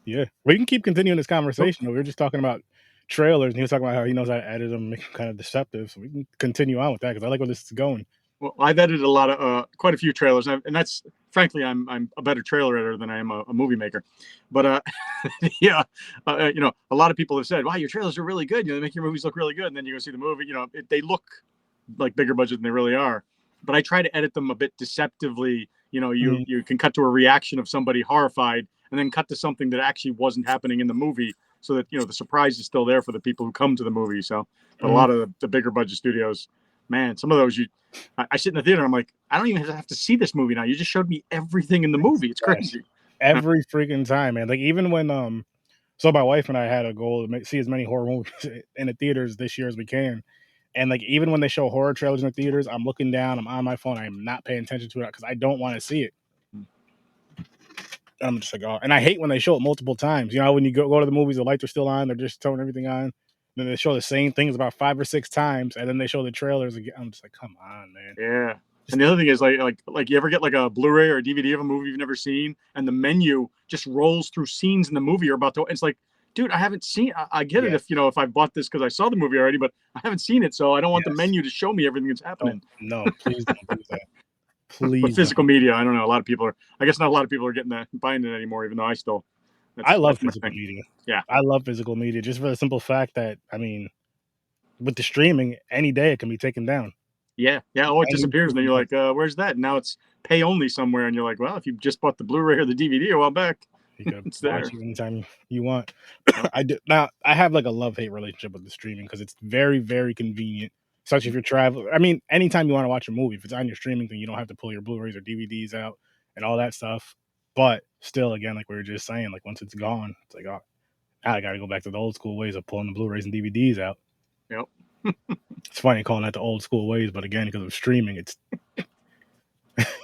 Yeah, we can keep continuing this conversation. We were just talking about trailers, and he was talking about how he knows how to edit them, make them kind of deceptive. So we can continue on with that because I like where this is going. Well, I've edited a lot of quite a few trailers, and that's frankly, I'm a better trailer editor than I am a movie maker. But yeah, you know, a lot of people have said, "Wow, your trailers are really good. You know, they make your movies look really good." And then you go see the movie. You know, they look like bigger budget than they really are. But I try to edit them a bit deceptively. You know, you can cut to a reaction of somebody horrified, and then cut to something that actually wasn't happening in the movie, so that you know the surprise is still there for the people who come to the movie. So, but a lot of the bigger budget studios, man, some of those I sit in the theater. I'm like, I don't even have to see this movie now. You just showed me everything in the movie. It's crazy. Every freaking time, man. Like even when so my wife and I had a goal to see as many horror movies in the theaters this year as we can. And like even when they show horror trailers in the theaters, I'm looking down, I'm on my phone, I'm not paying attention to it because I don't want to see it. I'm just like, oh, and I hate when they show it multiple times. You know, when you go to the movies, the lights are still on, they're just throwing everything on. Then they show the same things about 5 or 6 times, and then they show the trailers again. I'm just like, come on, man. Yeah. And the other thing is like you ever get like a Blu-ray or a DVD of a movie you've never seen, and the menu just rolls through scenes in the movie you're about to. It's like, dude, I haven't seen. I get it if you know if I bought this because I saw the movie already, but I haven't seen it, so I don't want the menu to show me everything that's happening. No, please don't do that. Please. But physical media, I don't know. A lot of people are. I guess not a lot of people are getting that, buying it anymore. Even though I still. I love physical media. Yeah, I love physical media just for the simple fact that I mean, with the streaming, any day it can be taken down. Yeah. Oh, it disappears, and then you're like, "Where's that?" And now it's pay only somewhere, and you're like, "Well, if you just bought the Blu-ray or the DVD a while back, you can watch it anytime you want." I do now. I have like a love-hate relationship with the streaming because it's very, very convenient. Especially if you're traveling. I mean, anytime you want to watch a movie, if it's on your streaming thing, you don't have to pull your Blu-rays or DVDs out and all that stuff. But still, again, like we were just saying, like once it's gone, it's like, oh, I got to go back to the old school ways of pulling the Blu-rays and DVDs out. Yep. It's funny calling that the old school ways, but again, because of streaming, it's.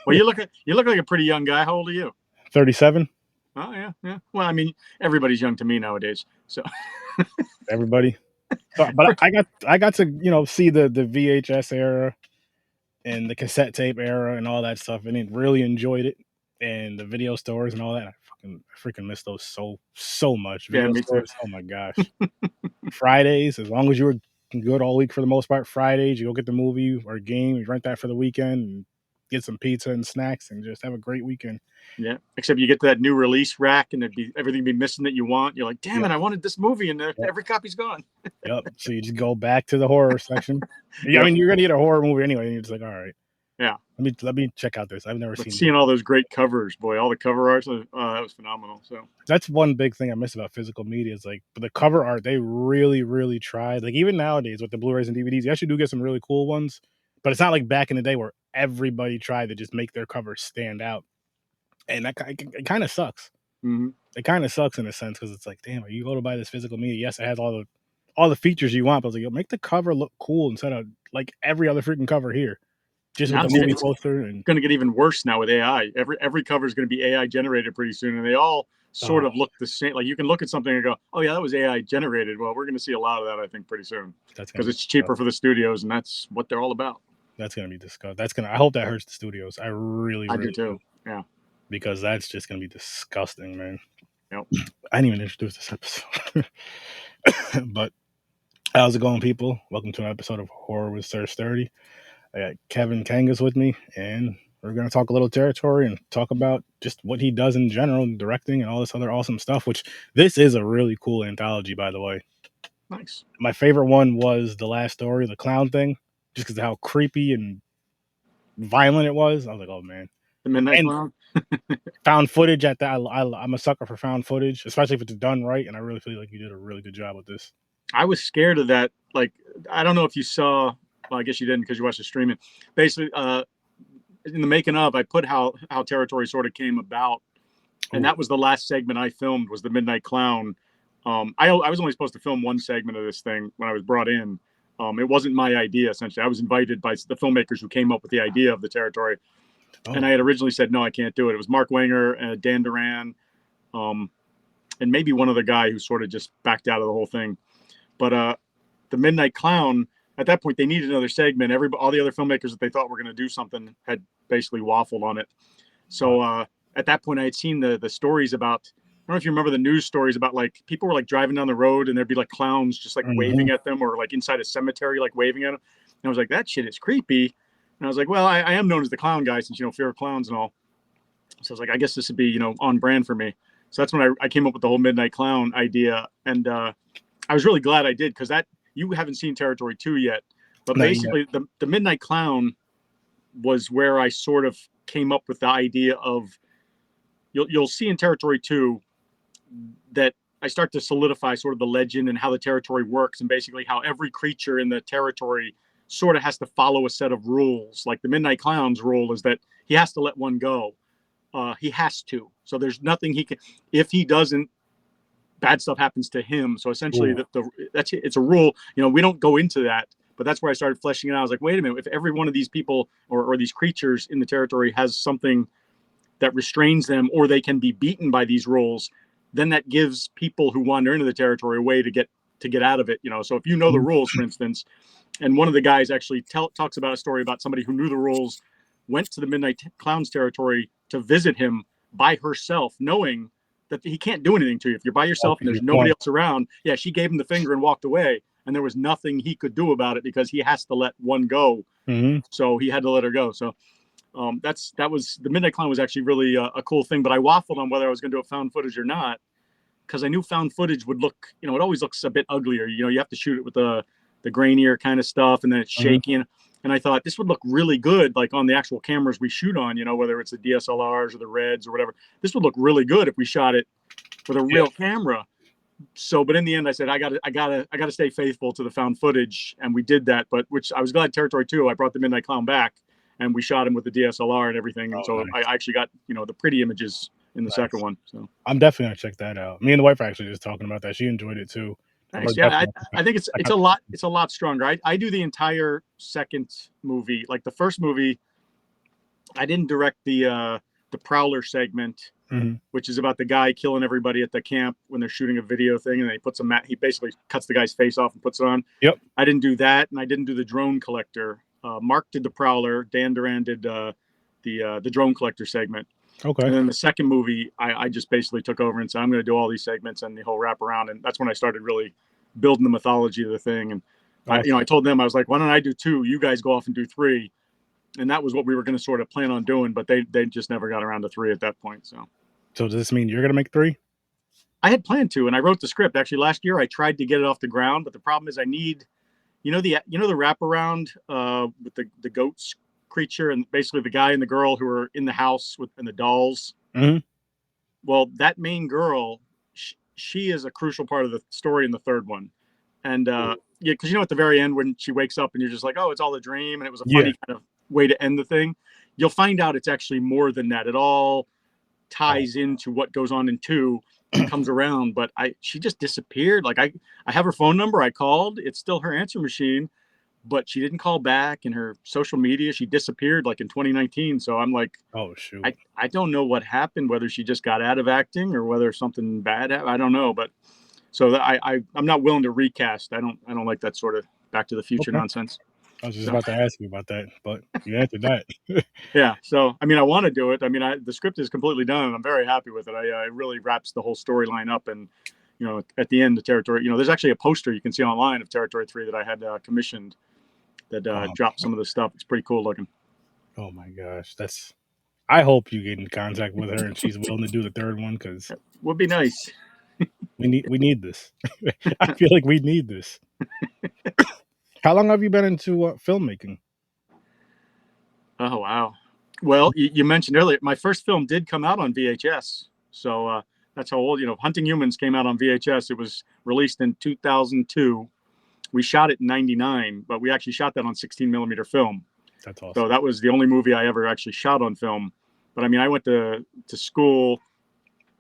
Well, you look like a pretty young guy. How old are you? 37. Oh yeah. Well, I mean, everybody's young to me nowadays. So. Everybody. But I got to see the VHS era and the cassette tape era and all that stuff, and really enjoyed it. And the video stores and all that. I freaking miss those so much. Video stores. Oh my gosh. Fridays, as long as you were good all week for the most part. Fridays, you go get the movie or game, you rent that for the weekend, and get some pizza and snacks, and just have a great weekend. Yeah, except you get to that new release rack, and everything be missing that you want. You're like, damn it, I wanted this movie, and every copy's gone. Yep. So you just go back to the horror section. I mean, you're gonna get a horror movie anyway, and you're just like, all right. Yeah. Let me check out this. I've never seen all those great covers, boy. All the cover arts, that was phenomenal. So that's one big thing I miss about physical media is like the cover art. They really, really tried. Like even nowadays with the Blu-rays and DVDs, you actually do get some really cool ones. But it's not like back in the day where everybody tried to just make their covers stand out, and that it kind of sucks. Mm-hmm. It kind of sucks in a sense because it's like, damn, you go to buy this physical media. Yes, it has all the features you want, but I was like, yo, make the cover look cool instead of like every other freaking cover here. Just with the movie poster, and going to get even worse now with AI. Every cover is going to be AI generated pretty soon, and they all sort of look the same. Like you can look at something and go, "Oh yeah, that was AI generated." Well, we're going to see a lot of that, I think, pretty soon because it's cheaper for the studios, and that's what they're all about. That's going to be disgusting. I hope that hurts the studios. I do too. Yeah, because that's just going to be disgusting, man. Yep. I didn't even introduce this episode, but how's it going, people? Welcome to an episode of Horror with Sir Sturdy. I got Kevin Kangus with me, and we're going to talk a little territory and talk about just what he does in general, directing and all this other awesome stuff, which this is a really cool anthology, by the way. Nice. My favorite one was the last story, the clown thing, just because of how creepy and violent it was. I was like, oh, man. The Midnight Clown? Found footage at that. I'm a sucker for found footage, especially if it's done right, and I really feel like you did a really good job with this. I was scared of that. Like, I don't know if you saw... Well, I guess you didn't because you watched the streaming. Basically, in the making of, I put how Territory sort of came about, and that was the last segment I filmed was the Midnight Clown. I was only supposed to film one segment of this thing when I was brought in. It wasn't my idea, essentially. I was invited by the filmmakers who came up with the idea of the Territory, and I had originally said no, I can't do it. It was Mark Wenger, Dan Duran, and maybe one other guy who sort of just backed out of the whole thing. But the Midnight Clown. At that point, they needed another segment. All the other filmmakers that they thought were going to do something had basically waffled on it. So at that point, I had seen the stories about don't know if you remember the news stories about like people were like driving down the road and there'd be like clowns just like waving at them, or like inside a cemetery like waving at them. And I was like, that shit is creepy. And I was like, well, I am known as the clown guy since, you know, fear of clowns and all. So I was like, I guess this would be, you know, on brand for me. So that's when I came up with the whole Midnight Clown idea. And I was really glad I did, because that, you haven't seen Territory 2 yet. But basically the Midnight Clown was where I sort of came up with the idea of, you'll see in Territory 2 that I start to solidify sort of the legend and how the territory works, and basically how every creature in the territory sort of has to follow a set of rules. Like the Midnight Clown's rule is that he has to let one go. He has to. So there's nothing he can, if he doesn't, bad stuff happens to him. So essentially it's a rule. You know, we don't go into that, but that's where I started fleshing it out. I was like, wait a minute, if every one of these people or these creatures in the territory has something that restrains them, or they can be beaten by these rules, then that gives people who wander into the territory a way to get out of it. You know, so if you know the rules, for instance, and one of the guys actually talks about a story about somebody who knew the rules, went to the Midnight Clown's territory to visit him by herself, knowing that he can't do anything to you if you're by yourself and there's nobody else around. Yeah, she gave him the finger and walked away, and there was nothing he could do about it because he has to let one go. So he had to let her go. So that was the Midnight Clown was actually really a cool thing. But I waffled on whether I was going to do it found footage or not, because I knew found footage would look, you know, it always looks a bit uglier. You know, you have to shoot it with the grainier kind of stuff, and then it's shaky. And I thought this would look really good, like on the actual cameras we shoot on, you know, whether it's the DSLRs or the Reds or whatever. This would look really good if we shot it with a real camera. So, but in the end, I said, I gotta stay faithful to the found footage, and we did that. But which I was glad Territory 2, I brought the Midnight Clown back, and we shot him with the DSLR and everything. And so nice. I actually got, you know, the pretty images in the second one. So I'm definitely gonna check that out. Me and the wife are actually just talking about that. She enjoyed it too. Nice. Yeah, I think it's a lot stronger. I do the entire second movie. Like the first movie, I didn't direct the Prowler segment, which is about the guy killing everybody at the camp when they're shooting a video thing, and then he puts he basically cuts the guy's face off and puts it on. Yep. I didn't do that, and I didn't do the drone collector. Mark did the Prowler. Dan Duran did the drone collector segment. Okay. And then the second movie, I just basically took over and said, I'm going to do all these segments and the whole wraparound. And that's when I started really building the mythology of the thing. And I told them, I was like, why don't I do 2? You guys go off and do 3. And that was what we were going to sort of plan on doing, but they just never got around to 3 at that point. So does this mean you're going to make 3? I had planned to, and I wrote the script. Actually, last year I tried to get it off the ground, but the problem is I need, the wraparound with the goats creature and basically the guy and the girl who are in the house and the dolls. Well, that main girl, she is a crucial part of the story in the third one. And because at the very end when she wakes up and you're just like, oh, it's all a dream, and it was a funny kind of way to end the thing, you'll find out it's actually more than that. It all ties into what goes on in 2 and comes around. But she just disappeared. Like I have her phone number. I called. It's still her answer machine, but she didn't call back. In her social media, she disappeared like in 2019. So I'm like, oh shoot, I don't know what happened, whether she just got out of acting or whether something bad happened. I don't know. But so I'm not willing to recast. I don't like that sort of Back to the Future nonsense. I was just about to ask you about that, but you answered that. Yeah. So, I mean, I want to do it. I mean, the script is completely done and I'm very happy with it. It really wraps the whole storyline up. And, at the end, the Territory, there's actually a poster you can see online of Territory 3 that I had commissioned that dropped some of the stuff. It's pretty cool looking. Oh my gosh. I hope you get in contact with her and she's willing to do the third one, because it would be nice. we need this. I feel like we need this. How long have you been into filmmaking? Oh, wow. Well, you mentioned earlier, my first film did come out on VHS. So that's how old, Hunting Humans came out on VHS. It was released in 2002. We shot it in 99, but we actually shot that on 16 millimeter film. That's awesome. So that was the only movie I ever actually shot on film. But I mean, I went to school.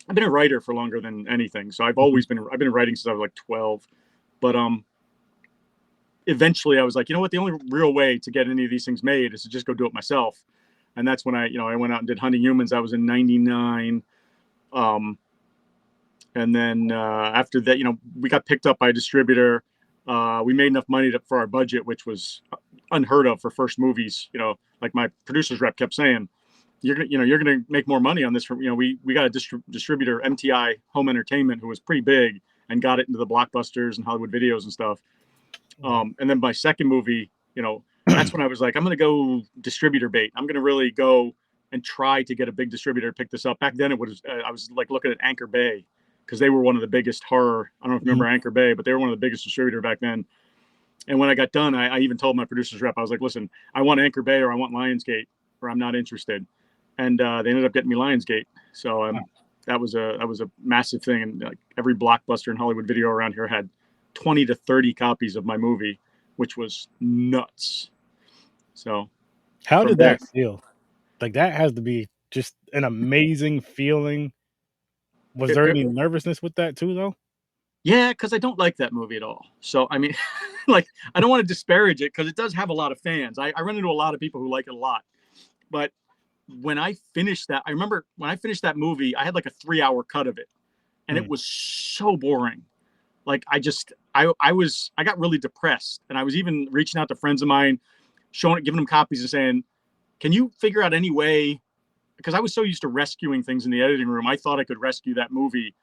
I've been a writer for longer than anything. So I've been writing since I was like 12. But eventually I was like, you know what, the only real way to get any of these things made is to just go do it myself. And that's when I went out and did Hunting Humans. That was in 99. And then after that, we got picked up by a distributor. We made enough money for our budget, which was unheard of for first movies, like my producer's rep kept saying. you're gonna make more money on this. From we got a distributor, MTI Home Entertainment, who was pretty big and got it into the blockbusters and Hollywood Videos and stuff. And then my second movie, that's when I was like, I'm gonna go distributor bait. I'm gonna really go and try to get a big distributor to pick this up. Back then, it was I was like looking at Anchor Bay because they were one of the biggest horror. I don't know if you remember Anchor Bay, but they were one of the biggest distributor back then. And when I got done, I even told my producer's rep, I was like, listen, I want Anchor Bay or I want Lionsgate, or I'm not interested. And they ended up getting me Lionsgate. So that was a massive thing. And like every blockbuster in Hollywood Video around here had 20 to 30 copies of my movie, which was nuts. So how did that feel? Like, that has to be just an amazing feeling. Was there any nervousness with that too, though? Yeah, because I don't like that movie at all. So, I mean, like, I don't want to disparage it because it does have a lot of fans. I run into a lot of people who like it a lot. But when I finished that, I remember when I finished that movie, I had like a 3-hour cut of it. And it was so boring. Like, I got really depressed. And I was even reaching out to friends of mine, giving them copies and saying, can you figure out any way? Because I was so used to rescuing things in the editing room. I thought I could rescue that movie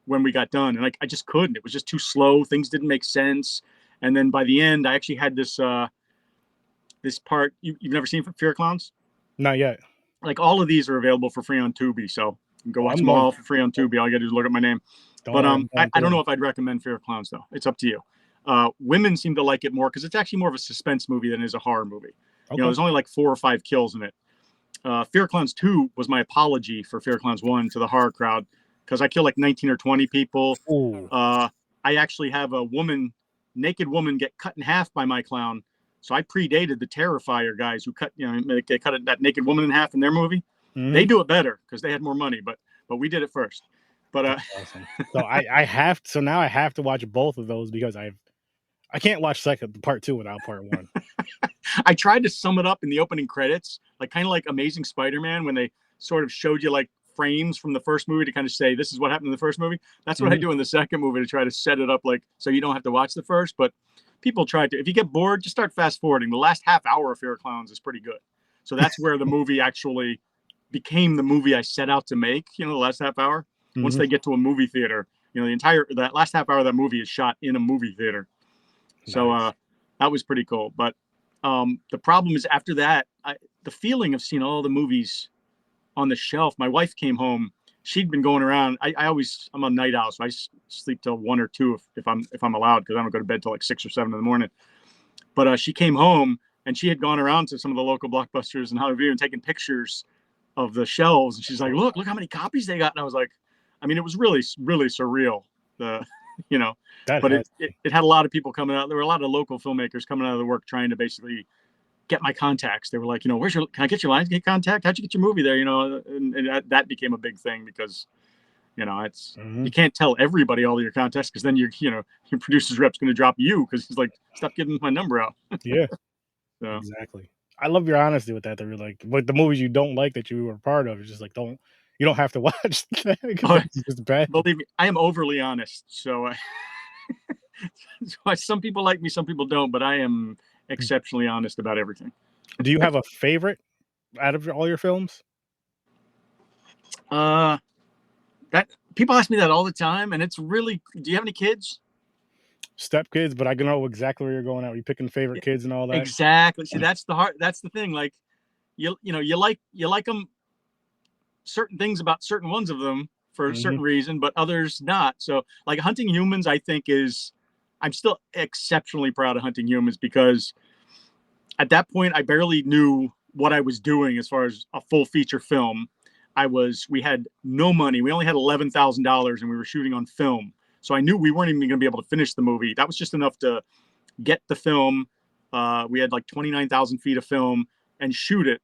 when we got done. And I just couldn't. It was just too slow. Things didn't make sense. And then by the end, I actually had this part. You've never seen Fear Clowns? Not yet. Like, all of these are available for free on Tubi. So you can go watch them all for free on Tubi. All you got to do is look at my name. But I don't know if I'd recommend Fear Clowns, though. It's up to you. Women seem to like it more because it's actually more of a suspense movie than it is a horror movie. Okay. There's only like 4 or 5 kills in it. Fear Clowns 2 was my apology for Fear Clowns 1 to the horror crowd because I killed like 19 or 20 people. I actually have a naked woman get cut in half by my clown. So I predated the Terrifier guys who cut that naked woman in half in their movie. They do it better because they had more money, but we did it first. But awesome. So now I have to watch both of those because I can't watch part 2 without part 1. I tried to sum it up in the opening credits, like kind of like Amazing Spider-Man when they sort of showed you like frames from the first movie to kind of say this is what happened in the first movie. That's what I do in the second movie to try to set it up like so you don't have to watch the first. But people try to. If you get bored, just start fast forwarding. The last half hour of Fear Clowns is pretty good. So that's where the movie actually became the movie I set out to make. The last half hour. Once they get to a movie theater, that last half hour of that movie is shot in a movie theater. Nice. So that was pretty cool. But the problem is after that, the feeling of seeing all the movies on the shelf. My wife came home. She'd been going around. I'm a night owl, so I sleep till 1 or 2 if I'm allowed because I don't go to bed till like 6 or 7 in the morning. But she came home and she had gone around to some of the local blockbusters and Hollywood Video and taken pictures of the shelves. And she's like, look how many copies they got. And I was like, I mean, it was really, really surreal. But it had a lot of people coming out. There were a lot of local filmmakers coming out of the work trying to basically get my contacts. They were like, can I get your Lionsgate contact? How'd you get your movie there? And that became a big thing because, it's you can't tell everybody all of your contacts because then your producer's rep's going to drop you because he's like, stop giving my number out. Yeah, so. Exactly. I love your honesty with that. That you're like, the movies you don't like that you were part of, it's just like, you don't have to watch that because it's just bad. Believe me, I am overly honest. So, some people like me, some people don't, but I am exceptionally honest about everything. Do you have a favorite out of all your films? That people ask me that all the time, and it's really. Do you have any kids? Stepkids, but I know exactly where you're going at. Are you picking favorite kids and all that? Exactly. See, that's the thing. Like, you like them. Certain things about certain ones of them for a certain reason, but others not. So, like Hunting Humans, I think I'm still exceptionally proud of Hunting Humans because at that point I barely knew what I was doing as far as a full feature film. We had no money. We only had $11,000 and we were shooting on film. So I knew we weren't even going to be able to finish the movie. That was just enough to get the film. We had like 29,000 feet of film and shoot it.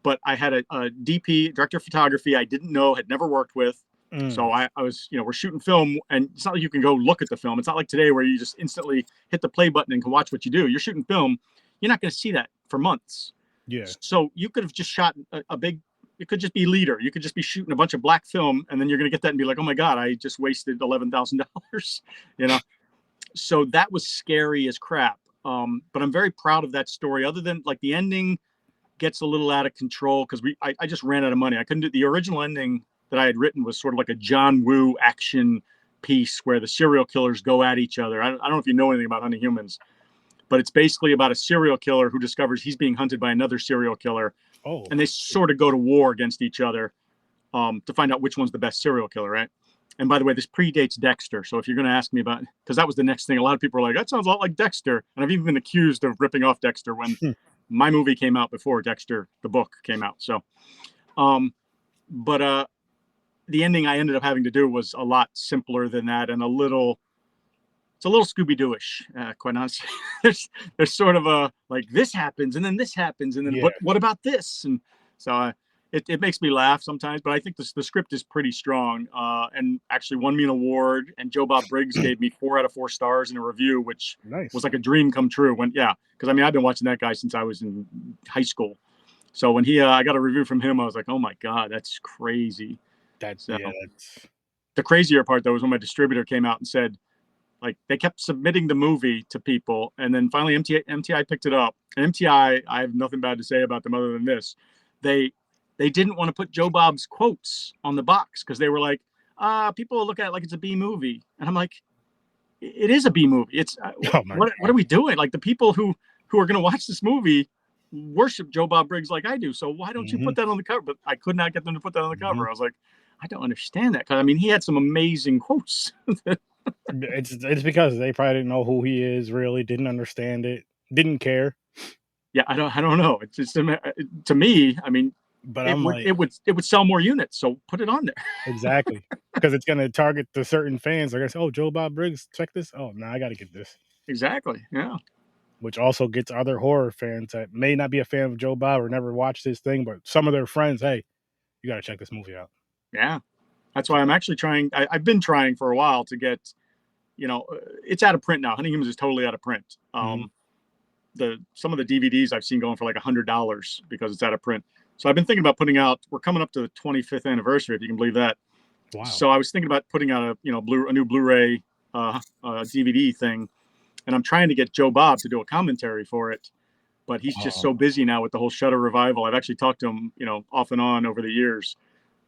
But I had a DP, director of photography, I didn't know, had never worked with. So I was, we're shooting film, and it's not like you can go look at the film. It's not like today where you just instantly hit the play button and can watch what you do. You're shooting film. You're not going to see that for months. Yeah. So you could have just shot it could just be leader. You could just be shooting a bunch of black film, and then you're going to get that and be like, oh my God, I just wasted $11,000, So that was scary as crap. But I'm very proud of that story. Other than like the ending, gets a little out of control because I just ran out of money. I couldn't do the original ending that I had written was sort of like a John Woo action piece where the serial killers go at each other. I don't know if you know anything about Hunting Humans, but it's basically about a serial killer who discovers he's being hunted by another serial killer. Oh. And they sort of go to war against each other to find out which one's the best serial killer, right? And by the way, this predates Dexter. So if you're going to ask me about, because that was the next thing, a lot of people are like, that sounds a lot like Dexter. And I've even been accused of ripping off Dexter when my movie came out before Dexter, the book, came out. So, but the ending I ended up having to do was a lot simpler than that, and it's a little Scooby-Doo-ish, quite honestly. there's sort of a, like, this happens, and then this happens, and then what about this? And so it makes me laugh sometimes, but I think the script is pretty strong, and actually won me an award, and Joe Bob Briggs gave me 4 out of 4 stars in a review, which was like a dream come true. Because I mean, I've been watching that guy since I was in high school. So when I got a review from him, I was like, oh my God, that's crazy. That's the crazier part, though, was when my distributor came out and said, like, they kept submitting the movie to people, and then finally MTI picked it up. And MTI, I have nothing bad to say about them other than this. They didn't want to put Joe Bob's quotes on the box because they were like, people will look at it like it's a B movie. And I'm like, it is a B movie. It's what are we doing? Like, the people who are going to watch this movie worship Joe Bob Briggs like I do. So why don't you put that on the cover? But I could not get them to put that on the cover. I was like, I don't understand that. Because I mean, he had some amazing quotes. It's because they probably didn't know who he is, really didn't understand it, didn't care. Yeah, I don't know. It's just, to me, I mean, but it would sell more units, so put it on there. Exactly, because it's going to target the certain fans. They're going to say, "Oh, Joe Bob Briggs, check this. Oh, no, I got to get this." Exactly. Yeah. Which also gets other horror fans that may not be a fan of Joe Bob or never watched his thing, but some of their friends, hey, you got to check this movie out. Yeah, that's why I'm actually trying. I've been trying for a while to get. It's out of print now. Hunting Humans is totally out of print. Some of the DVDs I've seen going for like $100 because it's out of print. So I've been thinking about putting out. We're coming up to the 25th anniversary, if you can believe that. Wow. So I was thinking about putting out a new Blu-ray DVD thing, and I'm trying to get Joe Bob to do a commentary for it, but he's just so busy now with the whole Shudder revival. I've actually talked to him, off and on over the years.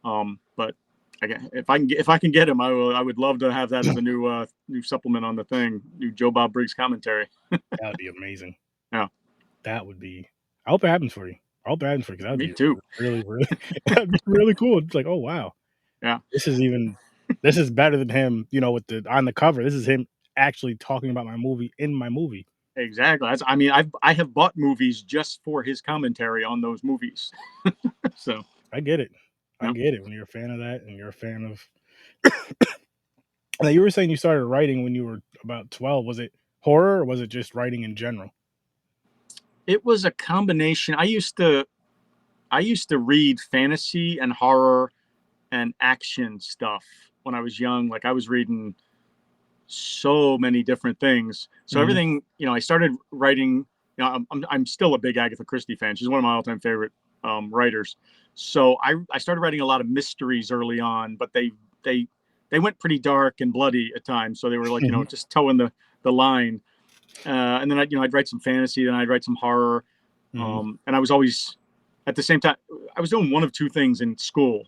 But if I can get him, I would love to have that as a new supplement on the thing, new Joe Bob Briggs commentary. That would be amazing. Yeah, that would be. I hope it happens for you. I hope it happens for you. Me too. Really, that'd be really cool. It's like, oh wow, yeah, this is better than him. With on the cover, this is him actually talking about my movie in my movie. Exactly. I have bought movies just for his commentary on those movies. So I get it. I get it when you're a fan of that and you're a fan of. Now, you were saying you started writing when you were about 12. Was it horror or was it just writing in general? It was a combination. I used to read fantasy and horror and action stuff when I was young. Like, I was reading so many different things. So everything, I started writing. I'm still a big Agatha Christie fan. She's one of my all-time favorite writers. So I started writing a lot of mysteries early on, but they went pretty dark and bloody at times. So they were like, just towing the line. And then I'd write some fantasy, then I'd write some horror. And I was always, at the same time, I was doing one of two things in school.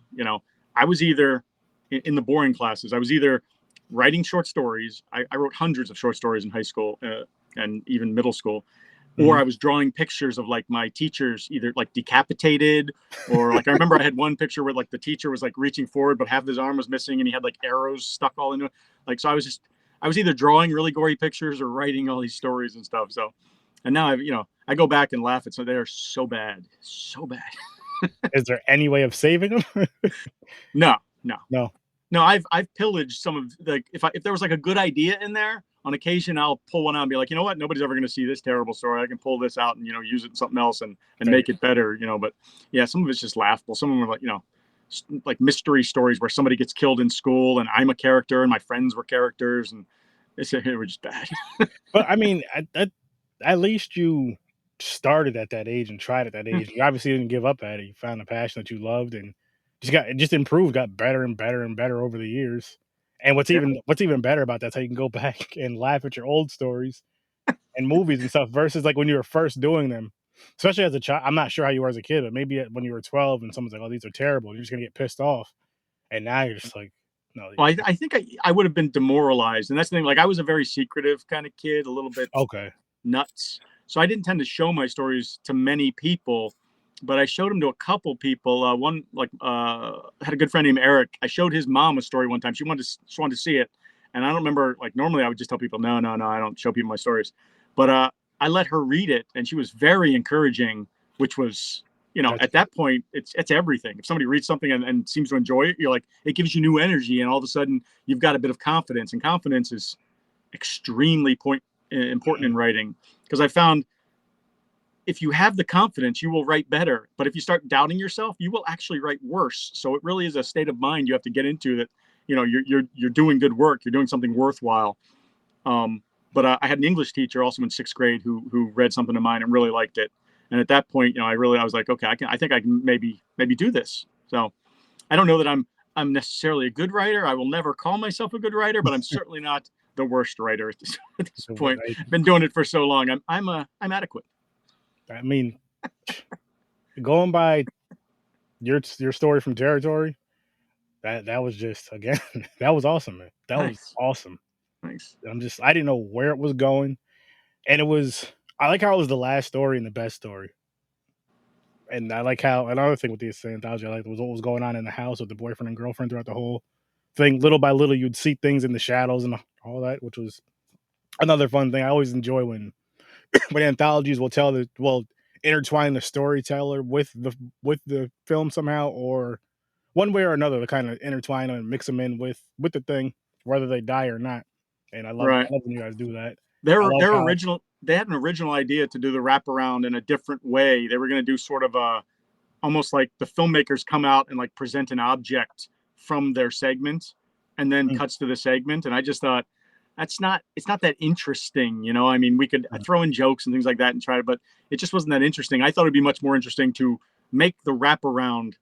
I was either in the boring classes, I was either writing short stories. I wrote hundreds of short stories in high school and even middle school. Or I was drawing pictures of like my teachers either like decapitated, or like I remember I had one picture where like the teacher was like reaching forward, but half his arm was missing and he had like arrows stuck all into it. Like, so I was either drawing really gory pictures or writing all these stories and stuff. So, and now I go back and laugh at they are so bad. Is there any way of saving them? No. I've pillaged some of if there was like a good idea in there, on occasion I'll pull one out and be like, you know what, nobody's ever going to see this terrible story. I can pull this out and use it in something else and make it better. But yeah, some of it's just laughable. Some of them are like like mystery stories where somebody gets killed in school and I'm a character and my friends were characters and they were just bad. But I mean, at least you started at that age and tried at that age. You obviously didn't give up at it. You found a passion that you loved and just improved, got better and better and better over the years. And what's even better about that's how you can go back and laugh at your old stories and movies and stuff versus like when you were first doing them. especially as a child. I'm not sure how you were as a kid, but maybe when you were 12 and someone's like, "Oh, these are terrible," you're just gonna get pissed off, and now you're just like, "No." Well, I think I would have been demoralized, and that's the thing. Like, I was a very secretive kind of kid, a little bit Okay. nuts, so I didn't tend to show my stories to many people, but I showed them to a couple people. One had a good friend named Eric. I showed his mom a story one time. She wanted to see it, and I don't remember. Like, normally I would just tell people, no, no, no, I don't show people my stories, but I let her read it, and she was very encouraging, which was, That's at that point, it's everything. If somebody reads something and seems to enjoy it, you're like, it gives you new energy, and all of a sudden you've got a bit of confidence, and confidence is extremely important in writing, because I found if you have the confidence, you will write better. But if you start doubting yourself, you will actually write worse. So it really is a state of mind you have to get into, that you're doing good work, you're doing something worthwhile. But I had an English teacher also in sixth grade who read something of mine and really liked it. And at that point, I was like, okay, I think I can maybe do this. So I don't know that I'm necessarily a good writer. I will never call myself a good writer, but I'm certainly not the worst writer at this point. I've been doing it for so long. I'm adequate. I mean, going by your story from Territory, that was just, again, that was awesome, man. That was Nice. awesome. Nice. I didn't know where it was going, and I like how it was the last story and the best story. And I like how another thing with the anthology I liked was what was going on in the house with the boyfriend and girlfriend throughout the whole thing. Little by little, you'd see things in the shadows and all that, which was another fun thing. I always enjoy when anthologies will intertwine the storyteller with the film somehow, or one way or another, to kind of intertwine them and mix them in with the thing, whether they die or not. And I love Right. when you guys do that. Their I love how original. They had an original idea to do the wraparound in a different way. They were going to do sort of almost like the filmmakers come out and like present an object from their segment, and then cuts to the segment. And I just thought, it's not that interesting. I mean, we could throw in jokes and things like that and try to, but it just wasn't that interesting. I thought it'd be much more interesting to make the wraparound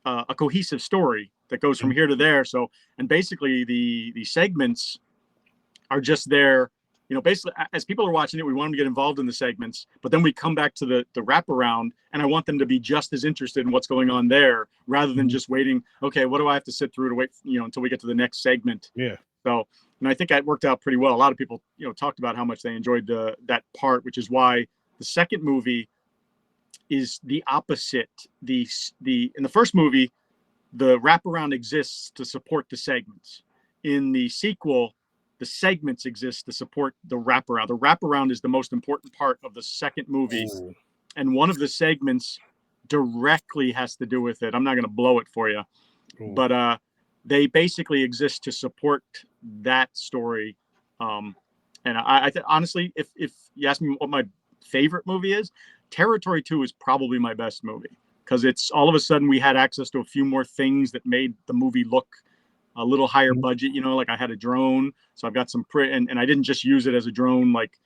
a cohesive story that goes from here to there. So, and basically the segments are just there. Basically, as people are watching it, we want them to get involved in the segments, but then we come back to the wraparound, and I want them to be just as interested in what's going on there, rather than just waiting. Okay, what do I have to sit through to wait, until we get to the next segment? Yeah. So, and I think that worked out pretty well. A lot of people, talked about how much they enjoyed that part, which is why the second movie is the opposite. In the first movie, the wraparound exists to support the segments. In the sequel, the segments exist to support the wraparound. The wraparound is the most important part of the second movie. Ooh. And one of the segments directly has to do with it. I'm not going to blow it for you. Ooh. But they basically exist to support that story. And I honestly, if you ask me what my favorite movie is, Territory 2 is probably my best movie, because it's all of a sudden we had access to a few more things that made the movie look a little higher budget. Like I had a drone, so I've got some and I didn't just use it as a drone, like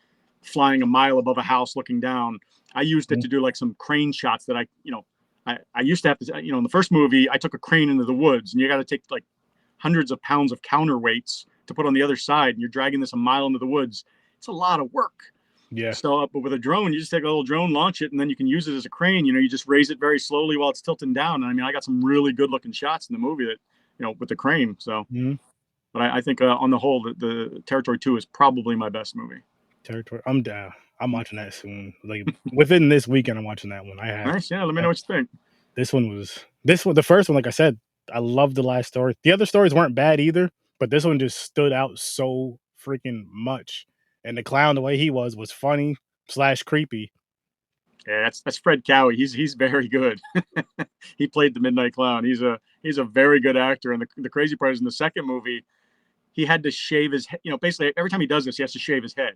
flying a mile above a house looking down. I used it to do like some crane shots that I used to have to, in the first movie, I took a crane into the woods, and you got to take like hundreds of pounds of counterweights to put on the other side, and you're dragging this a mile into the woods. It's a lot of work. Yeah. So, but with a drone, you just take a little drone, launch it, and then you can use it as a crane. You just raise it very slowly while it's tilting down. And I mean, I got some really good looking shots in the movie that, with the crane. So, but I think on the whole, the Territory 2 is probably my best movie. Territory. I'm down. I'm watching that soon. Like within this weekend, I'm watching that one. I have. Nice. Yeah. Let me know what you think. The first one, like I said, I loved the last story. The other stories weren't bad either, but this one just stood out so freaking much. And the clown, the way he was funny / creepy. Yeah, that's Fred Cowie. He's very good. He played the Midnight Clown. He's a very good actor. And the crazy part is, in the second movie, he had to shave his head. Basically every time he does this, he has to shave his head.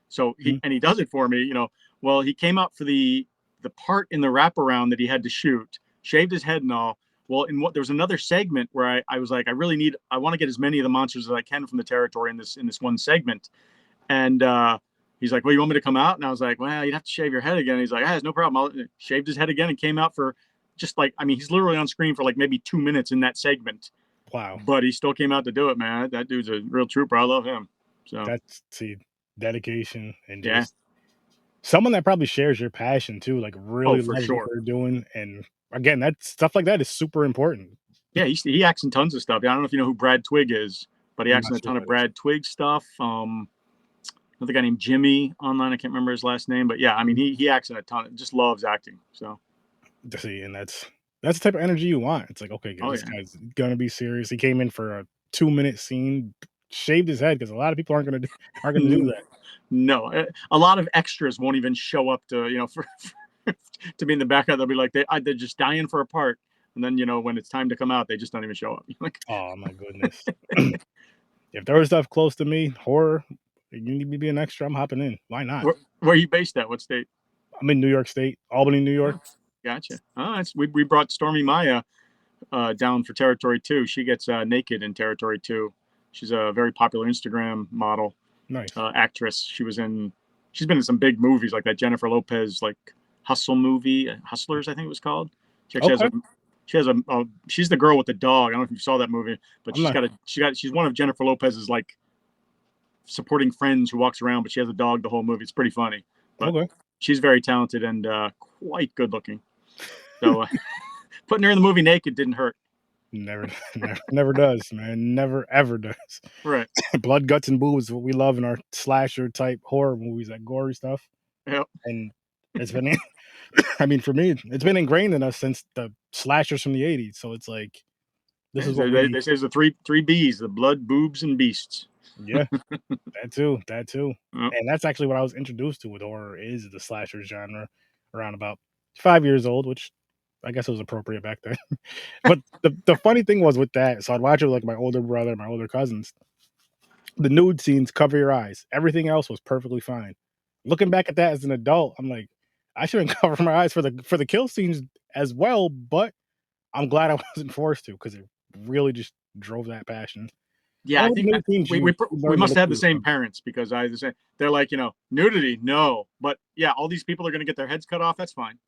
So he does it for me. Well, he came out for the part in the wraparound that he had to shoot, shaved his head and all. Well, there was another segment where I was like, I want to get as many of the monsters as I can from the territory in this one segment. And he's like, well, you want me to come out? And I was like, well, you'd have to shave your head again. He's like, it's no problem. I shaved his head again and came out for just like, I mean, he's literally on screen for like maybe 2 minutes in that segment. Wow. But he still came out to do it, man. That dude's a real trooper. I love him. So that's dedication and yeah. someone that probably shares your passion too, like Oh, really for loves what sure. they're doing. And again, that stuff like that is super important. Yeah, he acts in tons of stuff. I don't know if you know who Brad Twigg is, but he I'm acts not in a sure ton what of that is. Brad Twigg stuff. Another guy named Jimmy online. I can't remember his last name, but yeah, I mean, he acts in a ton. Just loves acting. So, See, and that's the type of energy you want. It's like, okay, oh this yeah. guy's gonna be serious. He came in for a 2-minute scene, shaved his head because a lot of people aren't gonna do that. No, a lot of extras won't even show up to for to be in the background. They'll be like they're just dying for a part, and then when it's time to come out, they just don't even show up. Like, Oh my goodness. If there was stuff close to me, horror, you need me to be an extra, I'm hopping in. Why not? where are you based at? What state? I'm in New York State, Albany, New York. Oh, gotcha. Oh, we brought Stormy Maya down for Territory 2. She gets naked in Territory 2. She's a very popular Instagram model, Nice. actress. She's been in some big movies like that Jennifer Lopez hustle movie, Hustlers, I think it was called. She actually Okay. has she's the girl with the dog. I don't know if you saw that movie, but I'm not. she's one of Jennifer Lopez's supporting friends who walks around, but she has a dog the whole movie. It's pretty funny, but Okay. she's very talented and quite good looking. So putting her in the movie naked didn't hurt. Never does, man. Never ever does. Right. Blood, guts, and boobs is what we love in our slasher type horror movies, that gory stuff. Yep. And it's been, I mean, for me, it's been ingrained in us since the slashers from the '80s. So it's like, this is what They say it's the three B's: the blood, boobs, and beasts. yeah, that too. Yep. And that's actually what I was introduced to with horror, is the slasher genre, around about 5 years old, which I guess it was appropriate back then. But the funny thing was with that, so I'd watch it with like my older brother, my older cousins. The nude scenes, cover your eyes. Everything else was perfectly fine. Looking back at that as an adult, I'm like, I shouldn't cover my eyes for the kill scenes as well, but I'm glad I wasn't forced to, because it really just drove that passion. Yeah, I All the think nude scenes we you we we learn to must look have the through. same parents because they're like nudity, no, but yeah, all these people are gonna get their heads cut off. That's fine.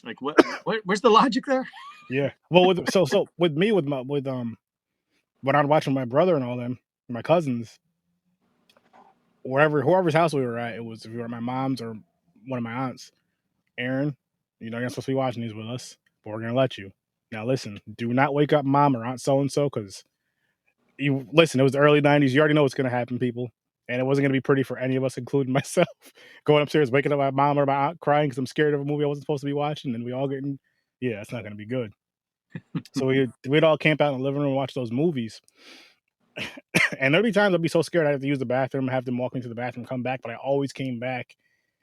Like where's the logic there? Yeah. Well, with me with when I'm watching my brother and all them, my cousins, whoever's house we were at, it was, if we were at my mom's or one of my aunts, Aaron, you're not supposed to be watching these with us, but we're gonna let you. Now listen, do not wake up mom or aunt so and so, because you listen. It was the early '90s. You already know what's gonna happen, people, and it wasn't gonna be pretty for any of us, including myself. Going upstairs, waking up my mom or my aunt crying because I'm scared of a movie I wasn't supposed to be watching, and we all getting, yeah, it's not gonna be good. So we'd all camp out in the living room and watch those movies. And there'd be times I'd be so scared I have to use the bathroom, have them walk into the bathroom, come back, but I always came back,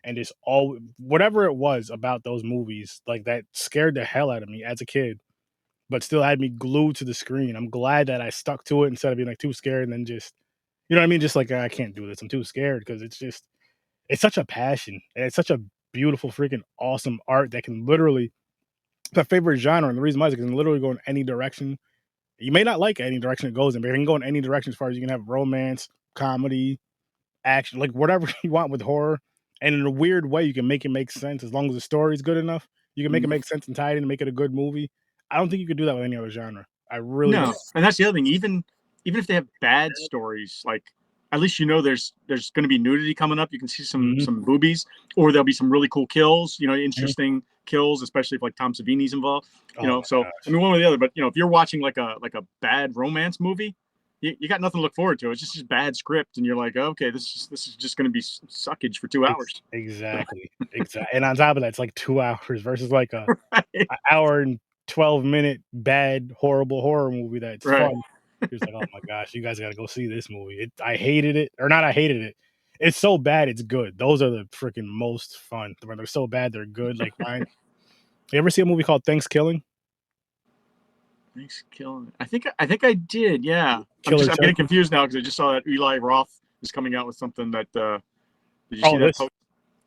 and just all whatever it was about those movies, like, that scared the hell out of me as a kid, but still had me glued to the screen. I'm glad that I stuck to it instead of being like too scared and then just, you know what I mean? Just like, I can't do this. I'm too scared, because it's such a passion, and it's such a beautiful, freaking awesome art that can literally, it's my favorite genre. And the reason why is it can literally go in any direction. You may not like any direction it goes in, but it can go in any direction, as far as you can have romance, comedy, action, like whatever you want with horror. And in a weird way, you can make it make sense as long as the story is good enough. You can make it make sense and tie it in and make it a good movie. I don't think you could do that with any other genre. I really No, don't. and that's the other thing. Even if they have bad stories, like at least there's going to be nudity coming up. You can see Mhm, some boobies, or there'll be some really cool kills. mhm. Interesting kills, especially if like Tom Savini's involved. Oh my So I gosh. mean, one or the other. But if you're watching like a bad romance movie, you got nothing to look forward to. It's just bad script, and you're like, okay, this is just going to be suckage for 2 hours. Exactly. And on top of that, it's like 2 hours versus like Right. a hour and 12-minute bad, horrible horror movie that's Right. fun. It's like, "Oh my gosh, you guys gotta go see this movie." I hated it, or not I hated it. It's so bad, it's good. Those are the freaking most fun. When they're so bad, they're good, like mine. You ever see a movie called Thanksgiving? Thanks, killing. I think I did. Yeah, Killer I'm getting Turkey? confused now because I just saw that Eli Roth is coming out with something that. Did you see Oh, that?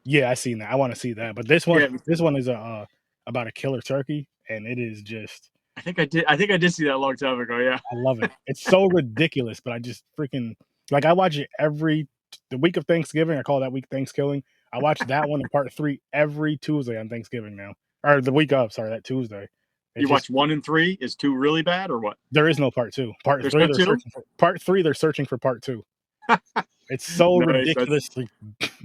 yeah, I seen that. I wanna see that, but Yeah, this one is, about a killer turkey, and it is just, I think I did. I think I did see that a long time ago. Yeah. I love it. It's so ridiculous, but I just freaking, like, I watch it the week of Thanksgiving. I call that week Thanksgiving. I watch that one in part 3 every Tuesday on Thanksgiving now, or the week of, sorry, that Tuesday. It's You just, watch 1 and 3. Is 2 really bad or what? there is no part 2. There's no 2. Part 3, they're searching for part 2. It's so Nice. That's ridiculously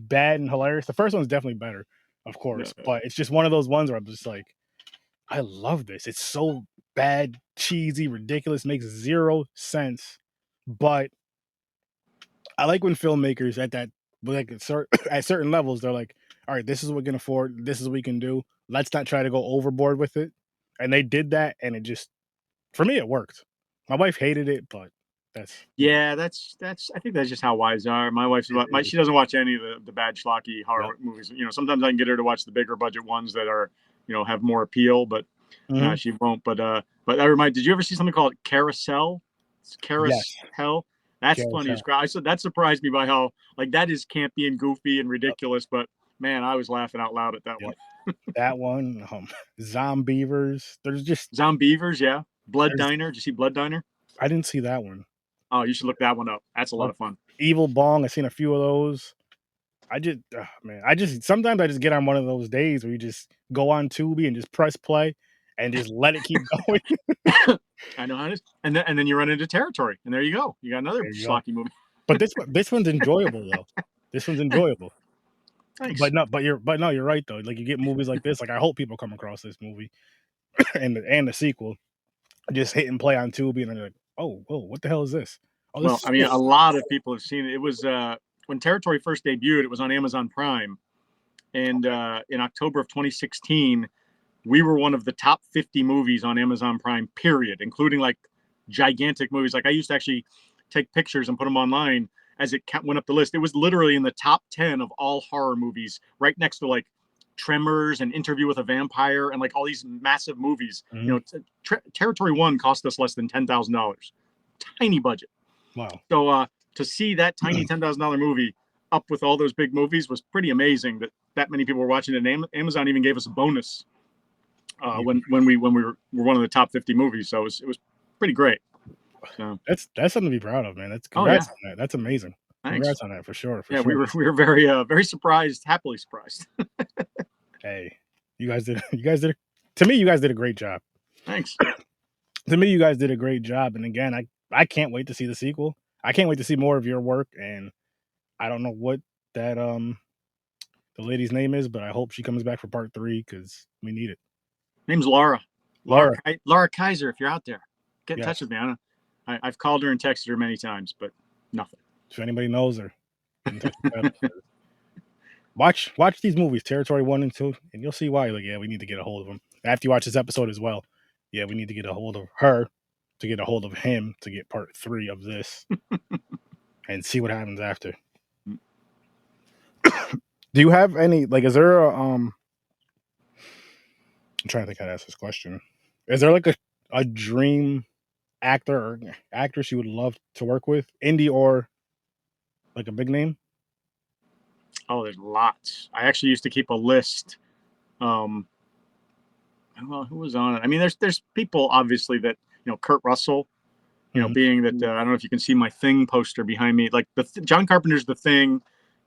bad and hilarious. The first one's definitely better, of course, but it's just one of those ones where I'm just like, I love this. It's so bad, cheesy, ridiculous, makes zero sense. But I like when filmmakers at that, like at certain levels, they're like, all right, this is what we can afford. This is what we can do. Let's not try to go overboard with it. And they did that, and it just, for me, it worked. My wife hated it, but that's I think that's just how wives are. My wife's she doesn't watch any of the bad schlocky horror movies. You know, sometimes I can get her to watch the bigger budget ones that are, you know, have more appeal, but no, she won't. But that reminds. Did you ever see something called Carousel? It's Carousel. That's funny as crap. That surprised me by how like that is campy and goofy and ridiculous, but man, I was laughing out loud at that one. That one, Zombievers. There's just Zombievers, yeah. Blood Diner. Did you see Blood Diner? I didn't see that one. Oh, you should look that one up. That's a lot of fun. Evil Bong. I've seen a few of those. Sometimes I just get on one of those days where you just go on Tubi and just press play and just let it keep going. I know how it is. And then you run into Territory, and there you go. You got another schlocky movie. But this one's enjoyable though. This one's enjoyable. Thanks. But you're right though. Like you get movies like this. Like I hope people come across this movie and the sequel. Just hit and play on Tubi, and they're like, oh, whoa, what the hell is this? Oh, well, I mean, a lot of people have seen it. It was when Territory first debuted. It was on Amazon Prime, and in October of 2016, we were one of the top 50 movies on Amazon Prime. Period, including like gigantic movies. Like I used to actually take pictures and put them online as it went up the list. It was literally in the top 10 of all horror movies, right next to like Tremors and Interview with a Vampire and like all these massive movies. You know, Territory 1 cost us less than $10,000. Tiny budget. Wow. So to see that tiny $10,000 movie up with all those big movies was pretty amazing. That many people were watching it. And Amazon even gave us a bonus when we were one of the top 50 movies. So it was pretty great. So that's something to be proud of, man. That's congrats on that. That's amazing. Thanks. Congrats on that for sure. We were very very surprised, happily surprised. Hey, you guys did. To me, you guys did a great job. Thanks. To me, you guys did a great job. And again, I can't wait to see the sequel. I can't wait to see more of your work. And I don't know what that the lady's name is, but I hope she comes back for part 3 because we need it. Name's Laura. Laura Kaiser. If you're out there, get in touch with me. I've called her and texted her many times, but nothing. If anybody knows her, watch these movies, Territory 1 and 2, and you'll see why. Like, yeah, we need to get a hold of them. After you watch this episode as well, yeah, we need to get a hold of her to get a hold of him to get part 3 of this and see what happens after. Do you have any, like, is there a, I'm trying to think how to ask this question. Is there like a dream actor or actress you would love to work with, indie or like a big name? Oh, there's lots. I actually used to keep a list. Well, who was on it? I mean, there's people obviously that, you know, Kurt Russell, you know, being that I don't know if you can see my Thing poster behind me. Like John Carpenter's The Thing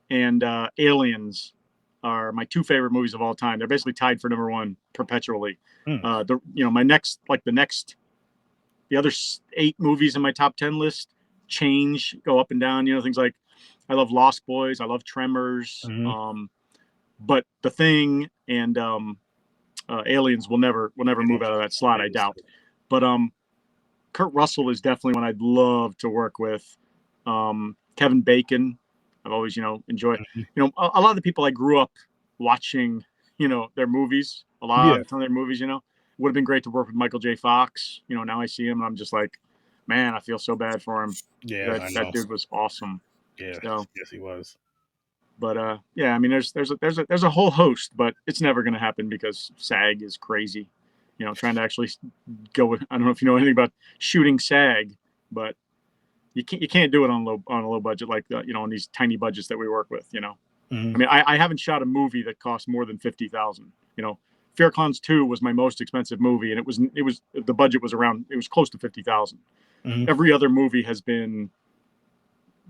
and Aliens are my 2 favorite movies of all time. They're basically tied for number 1 perpetually. The other 8 movies in my top 10 list change, go up and down. You know, things like I love Lost Boys, I love Tremors, but The Thing and Aliens will never move out of that slot, I doubt. But Kurt Russell is definitely one I'd love to work with. Kevin Bacon, I've always, you know, enjoyed. You know, a lot of the people I grew up watching, you know, their movies, a lot of their movies, you know, would have been great to work with Michael J. Fox. You know, now I see him and I'm just like, man, I feel so bad for him. Yeah, that dude was awesome. Yeah, so, yes, he was. But yeah, I mean, there's a whole host, but it's never going to happen because SAG is crazy. You know, trying to actually go with, I don't know if you know anything about shooting SAG, but you can't do it on a low budget like you know, on these tiny budgets that we work with. You know, I mean, I haven't shot a movie that cost more than $50,000. You know, Fear Cons 2 was my most expensive movie, and it was the budget was around, it was close to $50,000. Every other movie has been,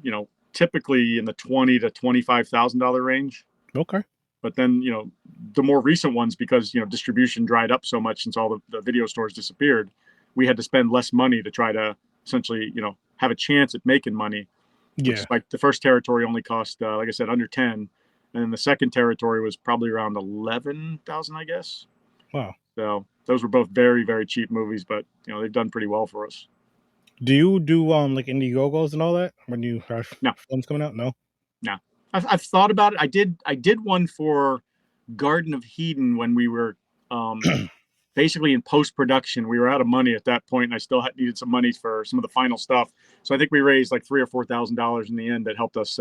you know, typically in the $20,000 to $25,000 range. Okay. But then, you know, the more recent ones, because, you know, distribution dried up so much since all the video stores disappeared, we had to spend less money to try to essentially, you know, have a chance at making money. Yeah. Like the first Territory only cost, like I said, under 10. and then the second Territory was probably around 11,000, I guess. Wow. So those were both very, very cheap movies, but you know, they've done pretty well for us. Do you do like Indiegogos and all that when you have No. films coming out? No. No, I've thought about it. I did one for Garden of Eden when we were basically in post-production. We were out of money at that point, and I still needed some money for some of the final stuff. So I think we raised like $3,000 or $4,000 in the end that helped us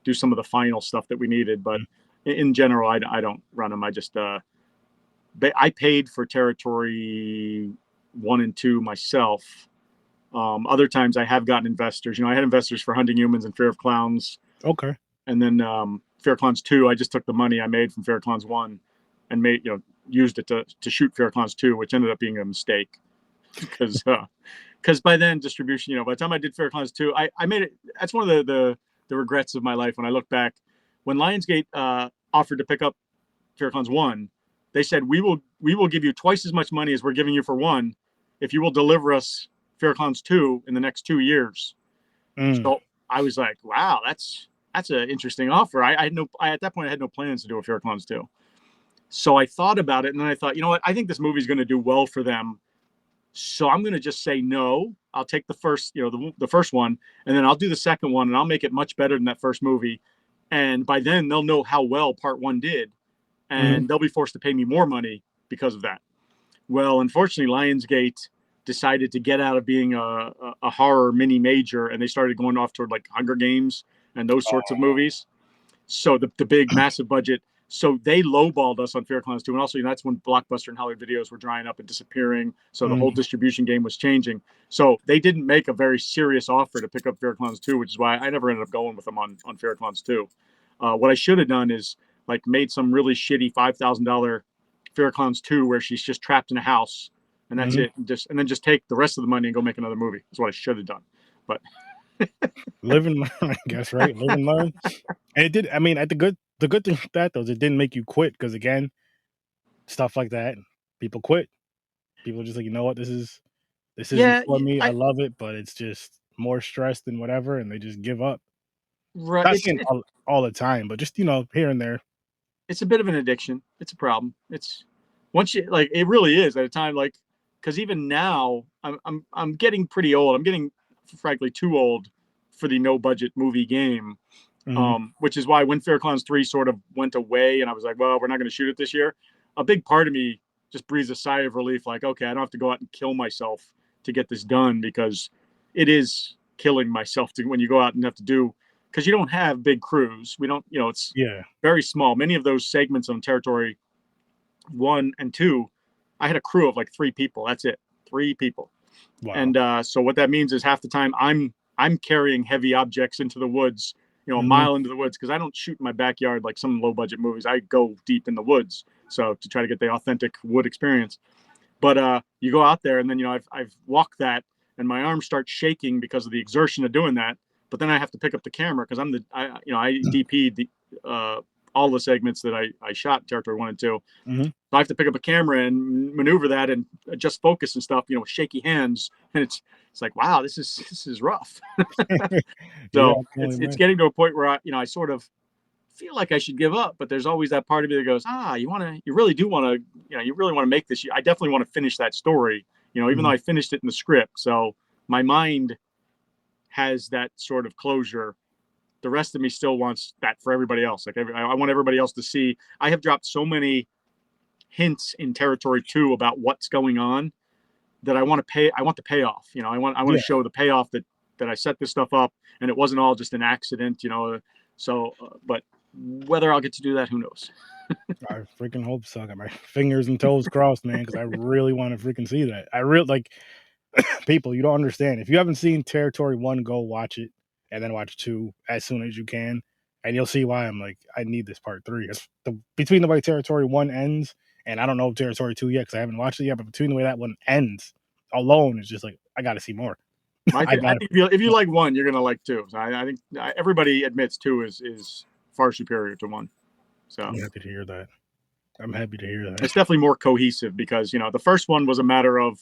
do some of the final stuff that we needed. But in general, I don't run them. I just I paid for Territory 1 and 2 myself. Other times I have gotten investors. You know, I had investors for Hunting Humans and Fear of Clowns. Okay. And then Fear of Clowns 2, I just took the money I made from Fear of Clowns 1 and used it to shoot Fear of Clowns 2, which ended up being a mistake. Because by then distribution, by the time I did Fear of Clowns 2, I made it. That's one of the regrets of my life when I look back. When Lionsgate offered to pick up Fear of Clowns 1, they said, we will give you twice as much money as we're giving you for 1 if you will deliver us Fear of Clowns 2 in the next 2 years. So I was like, wow, that's an interesting offer. At that point I had no plans to do a Fear of Clowns 2. So I thought about it, and then I thought, you know what? I think this movie's going to do well for them. So I'm going to just say no. I'll take the first, the first one, and then I'll do the second one, and I'll make it much better than that first movie. And by then they'll know how well part 1 did, and they'll be forced to pay me more money because of that. Well, unfortunately, Lionsgate decided to get out of being a horror mini major, and they started going off toward like Hunger Games and those sorts of movies. So the big massive budget. So they lowballed us on Fear of Clowns 2. And also, that's when Blockbuster and Hollywood Videos were drying up and disappearing. So the whole distribution game was changing. So they didn't make a very serious offer to pick up Fear of Clowns 2, which is why I never ended up going with them on Fear of Clowns 2. What I should have done is like made some really shitty $5,000 Fear of Clowns 2 where she's just trapped in a house. And that's it. And then just take the rest of the money and go make another movie. That's what I should have done. But live and learn, I guess, right? Live and learn. And it did. I mean, the good thing with that though is it didn't make you quit, because again, stuff like that, people quit. People are just like, you know what, this isn't for me. I love it, but it's just more stress than whatever, and they just give up. Right. Not saying all the time, but just here and there. It's a bit of an addiction. It's a problem. It's once you it really is at a time because even now I'm getting pretty old. I'm getting, frankly, too old for the no budget movie game, which is why when Fear of Clowns 3 sort of went away and I was like, well, we're not going to shoot it this year, a big part of me just breathes a sigh of relief, like, okay, I don't have to go out and kill myself to get this done, because it is killing myself when you go out and have to do, because you don't have big crews. We don't, it's very small. Many of those segments on Territory 1 and 2, I had a crew of like 3 people. That's it. 3 people. Wow. And so what that means is half the time I'm carrying heavy objects into the woods, a mile into the woods, because I don't shoot in my backyard like some low budget movies. I go deep in the woods, so to try to get the authentic wood experience. But you go out there, and then I've walked that, and my arms start shaking because of the exertion of doing that. But then I have to pick up the camera because I DP'd all the segments that I shot in Territory 1 and 2. So I have to pick up a camera and maneuver that and adjust focus and stuff, with shaky hands. And it's like, wow, this is rough. So it's getting to a point where I sort of feel like I should give up, but there's always that part of me that goes, you really do want to, you really want to make this. I definitely want to finish that story, even though I finished it in the script. So my mind has that sort of closure. The rest of me still wants that for everybody else. Like I want everybody else to see. I have dropped so many hints in Territory 2 about what's going on that I want the payoff. I want to show the payoff that I set this stuff up and it wasn't all just an accident. So, but whether I'll get to do that, who knows? I freaking hope so. I got my fingers and toes crossed, man, because I really want to freaking see that. I really people, you don't understand. If you haven't seen Territory 1, go watch it. And then watch 2 as soon as you can, and you'll see why I'm like, I need this part 3. Between the way Territory 1 ends, and I don't know Territory 2 yet because I haven't watched it yet, but between the way that one ends alone, is just like, I got to see more. I think if you like 1, you're gonna like 2. So I think everybody admits 2 is far superior to 1. So I'm happy to hear that. It's definitely more cohesive because the first one was a matter of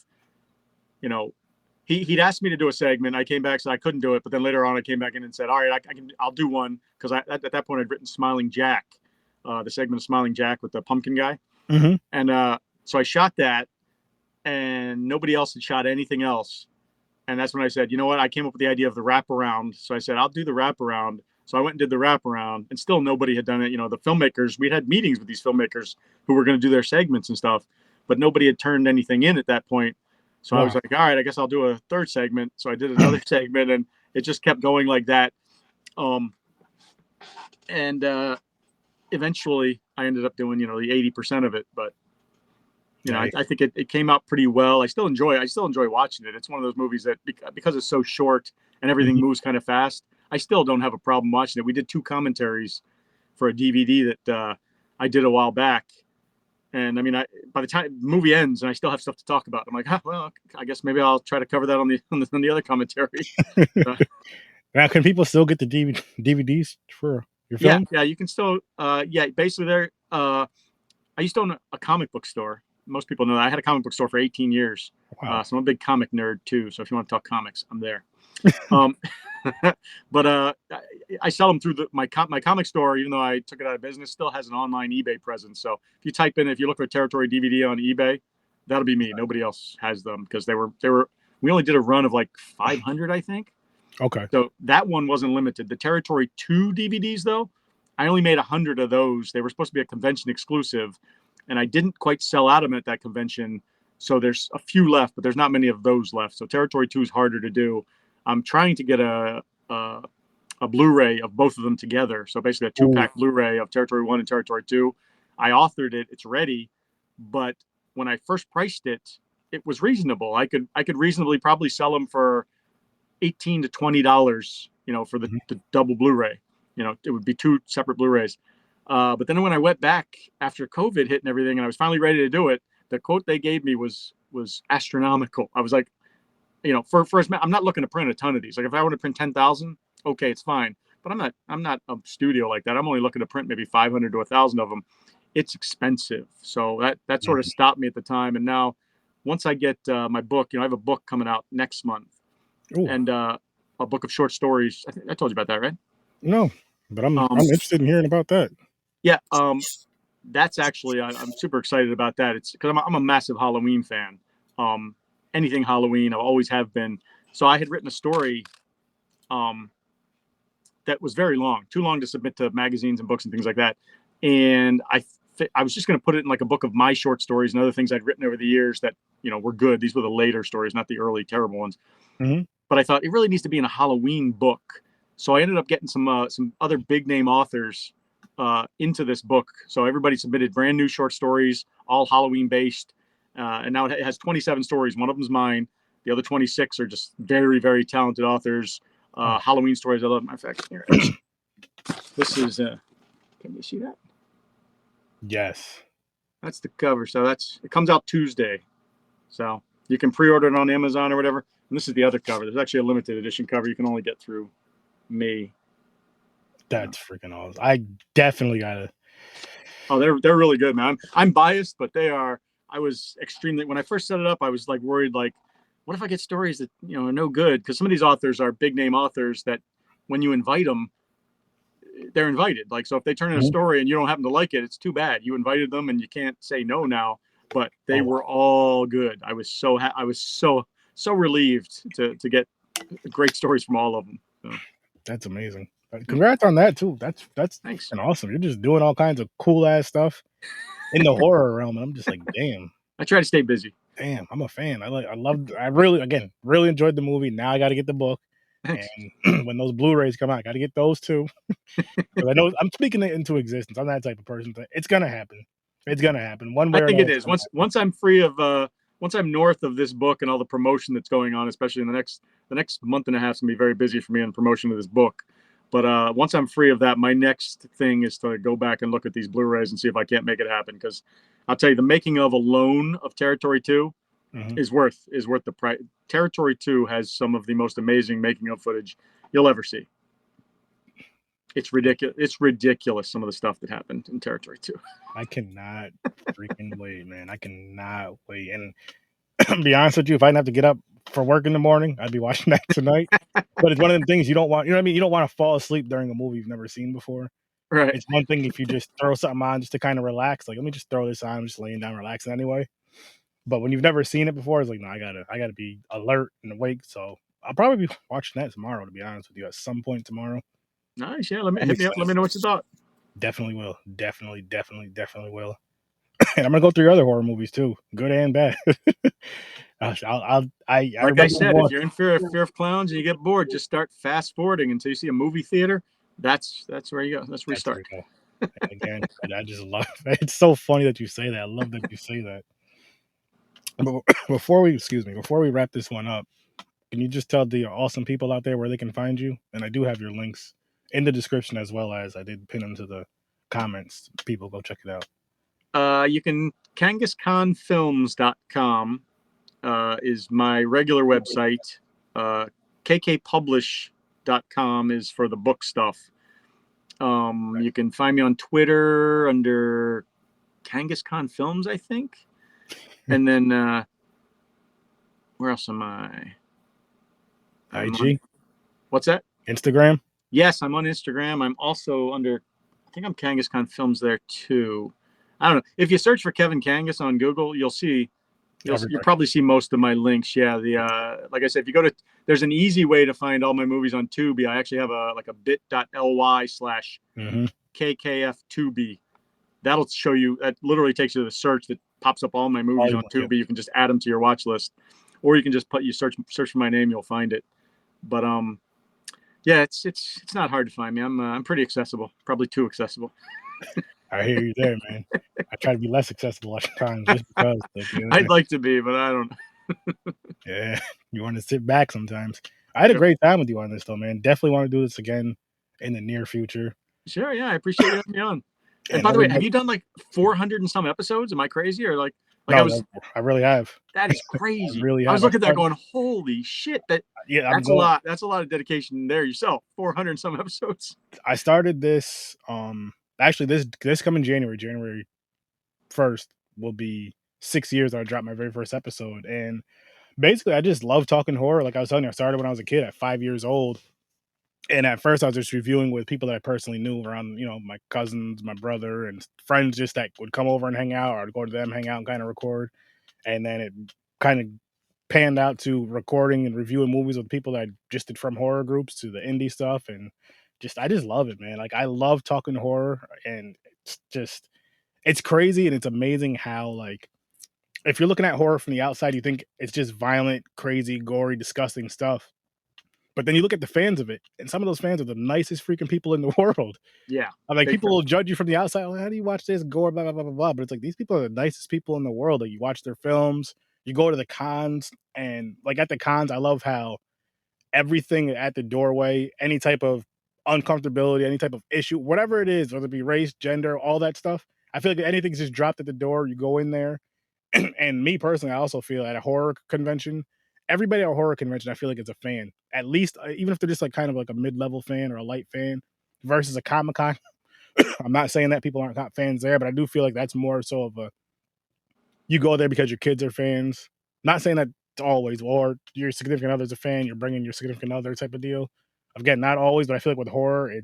He'd asked me to do a segment. I came back, said I couldn't do it. But then later on, I came back in and said, all right, I'll do one. Because at that point, I'd written Smiling Jack, the segment of Smiling Jack with the pumpkin guy. Mm-hmm. And so I shot that, and nobody else had shot anything else. And that's when I said, you know what? I came up with the idea of the wraparound. So I said, I'll do the wraparound. So I went and did the wraparound, and still nobody had done it. You know, the filmmakers, we'd had meetings with these filmmakers who were going to do their segments and stuff, but nobody had turned anything in at that point. So I was like, all right, I guess I'll do a third segment. So I did another segment, and it just kept going like that. And eventually I ended up doing, you know, the 80% of it, but you know, I think it came out pretty well. I still enjoy watching it. It's one of those movies that because it's so short and everything moves kind of fast, I still don't have a problem watching it. We did 2 commentaries for a DVD that I did a while back. And I mean, by the time the movie ends and I still have stuff to talk about, I'm like, well, I guess maybe I'll try to cover that on the other commentary. Now, can people still get the DVDs for your film? Yeah, you can still. Basically, there. I used to own a comic book store. Most people know that. I had a comic book store for 18 years. Wow. So I'm a big comic nerd too. So if you want to talk comics, I'm there. But I sell them through my comic store, even though I took it out of business. Still has an online eBay presence. So if you look for Territory DVD on eBay, that'll be me. Nobody else has them because they were. We only did a run of like 500, I think. Okay. So that one wasn't limited. The Territory 2 DVDs, though, I only made 100 of those. They were supposed to be a convention exclusive, and I didn't quite sell out of them at that convention. So there's a few left, but there's not many of those left. So Territory 2 is harder to do. I'm trying to get a Blu-ray of both of them together. So basically a 2-pack Blu-ray of Territory 1 and Territory 2. I authored it. It's ready. But when I first priced it, it was reasonable. I could reasonably probably sell them for $18 to $20, you know, for the double Blu-ray. You know, it would be 2 separate Blu-rays. But then when I went back after COVID hit and everything, and I was finally ready to do it, the quote they gave me was astronomical. I was like, you know, I'm not looking to print a ton of these. Like if I want to print 10,000, okay, it's fine. But I'm not a studio like that. I'm only looking to print maybe 500 to 1,000 of them. It's expensive. So that sort of stopped me at the time. And now once I get my book, you know, I have a book coming out next month. And a book of short stories. I think I told you about that, right? No, but I'm interested in hearing about that. Yeah, that's actually I'm super excited about that. It's because I'm a massive Halloween fan. Anything Halloween, I always have been. So I had written a story that was very long, too long to submit to magazines and books and things like that. And I was just going to put it in like a book of my short stories and other things I'd written over the years that, you know, were good. These were the later stories, not the early terrible ones. But I thought it really needs to be in a Halloween book. So I ended up getting some other big name authors into this book. So everybody submitted brand new short stories, all Halloween based. And now it has 27 stories. One of them's mine. The other 26 are just very, very talented authors. Halloween stories. I love them. In fact, here, this is, can you see that? Yes. That's the cover. So it comes out Tuesday. So you can pre-order it on Amazon or whatever. And this is the other cover. There's actually a limited edition cover you can only get through May. That's freaking awesome. I definitely gotta. Oh, they're really good, man. I'm biased, but they are. I was extremely, when I first set it up, I was like worried, like, what if I get stories that, you know, are no good? Because some of these authors are big name authors that when you invite them, they're invited. Like, so if they turn in a story and you don't happen to like it, it's too bad. You invited them and you can't say no now. But they were all good. I was so relieved to get great stories from all of them. So. That's amazing. Congrats on that too. That's Thanks. Awesome. You're just doing all kinds of cool ass stuff in the horror realm, and I'm just like, damn. I try to stay busy. Damn, I'm a fan. I really enjoyed the movie. Now I got to get the book. Thanks. And when those Blu-rays come out, I got to get those too. I know I'm speaking it into existence. I'm that type of person. It's gonna happen. It's gonna happen. One way. I think it is. Once I'm free of once I'm north of this book and all the promotion that's going on, especially in the next month and a half is gonna be very busy for me on promotion of this book. But once I'm free of that, my next thing is to go back and look at these Blu-rays and see if I can't make it happen. Because I'll tell you, the making of alone of Territory 2 is worth the price. Territory 2 has some of the most amazing making of footage you'll ever see. It's ridiculous. It's ridiculous, some of the stuff that happened in Territory 2. I cannot freaking wait, man. I cannot wait. And to be honest with you, if I didn't have to get up for work in the morning, I'd be watching that tonight. But it's one of them things you don't want, you know what I mean? You don't want to fall asleep during a movie you've never seen before. Right. It's one thing if you just throw something on just to kind of relax. Like, let me just throw this on. I'm just laying down, relaxing anyway. But when you've never seen it before, it's like, no, I gotta be alert and awake. So I'll probably be watching that tomorrow. To be honest with you, at some point tomorrow. Nice. Yeah. Let me I'm hit me up. Let me excited. know what you thought. Definitely will. Definitely will. And I'm gonna go through your other horror movies too, good and bad. I Like I remember said, if one. you're in fear of clowns and you get bored, just start fast forwarding until you see a movie theater. That's where you go. That's where you That's where start. we go. Again, I just love it. It's so funny that you say that. I love that you say that. But before we wrap this one up, can you just tell the awesome people out there where they can find you? And I do have your links in the description as well as I did pin them to the comments. People go check it out. You can KANGASConFilms.com is my regular website. KKPublish.com is for the book stuff. You can find me on Twitter under Kangus Films, I think. And then where else am I? IG? What's that? Instagram? Yes, I'm on Instagram. I'm also under, I think I'm Kangus Films there too. I don't know. If you search for Kevin Kangus on Google, you'll probably see most of my links. Yeah, like I said, if you go to, there's an easy way to find all my movies on Tubi. I actually have a bit.ly/KKF Tubi. That'll show you. That literally takes you to the search that pops up all my movies on Tubi. You can just add them to your watch list, or you can just search for my name. You'll find it. But yeah, it's not hard to find me. I'm pretty accessible. Probably too accessible. I hear you there, man. I try to be less accessible at times just because. I'd like to be, but I don't. Yeah, you want to sit back sometimes. I had a great time with you on this, though, man. Definitely want to do this again in the near future. Sure, yeah, I appreciate you having me on. And by the way, have you done like 400 and some episodes? Am I crazy or like no, I really have. That is crazy. I really have. I was looking at that going, holy shit! That's a lot. That's a lot of dedication there yourself. 400 and some episodes. I started this. Actually, this coming January 1st will be 6 years that I dropped my very first episode, and basically, I just love talking horror. Like I was telling you, I started when I was a kid at 5 years old. And at first, I was just reviewing with people that I personally knew around, my cousins, my brother, and friends just that would come over and hang out, or I'd go to them, hang out, and kind of record. And then it kind of panned out to recording and reviewing movies with people that I just did, from horror groups to the indie stuff. And I just love it, man. Like, I love talking horror, and it's crazy and it's amazing how, like, if you're looking at horror from the outside, you think it's just violent, crazy, gory, disgusting stuff. But then you look at the fans of it, and some of those fans are the nicest freaking people in the world. Yeah. I'm like, people will judge you from the outside. Like, how do you watch this gore, blah, blah, blah, blah, blah. But it's like, these people are the nicest people in the world. Like, you watch their films, you go to the cons, and like at the cons, I love how everything at the doorway, any type of uncomfortability, any type of issue, whatever it is, whether it be race, gender, all that stuff, I feel like anything's just dropped at the door. You go in there. And me personally, I also feel at a horror convention, everybody at a horror convention, I feel like it's a fan. At least, even if they're just like kind of like a mid-level fan or a light fan versus a Comic-Con. I'm not saying that people aren't fans there, but I do feel like that's more so of a, you go there because your kids are fans. Not saying that always, or your significant other's a fan, you're bringing your significant other type of deal. Again, not always, but I feel like with horror, I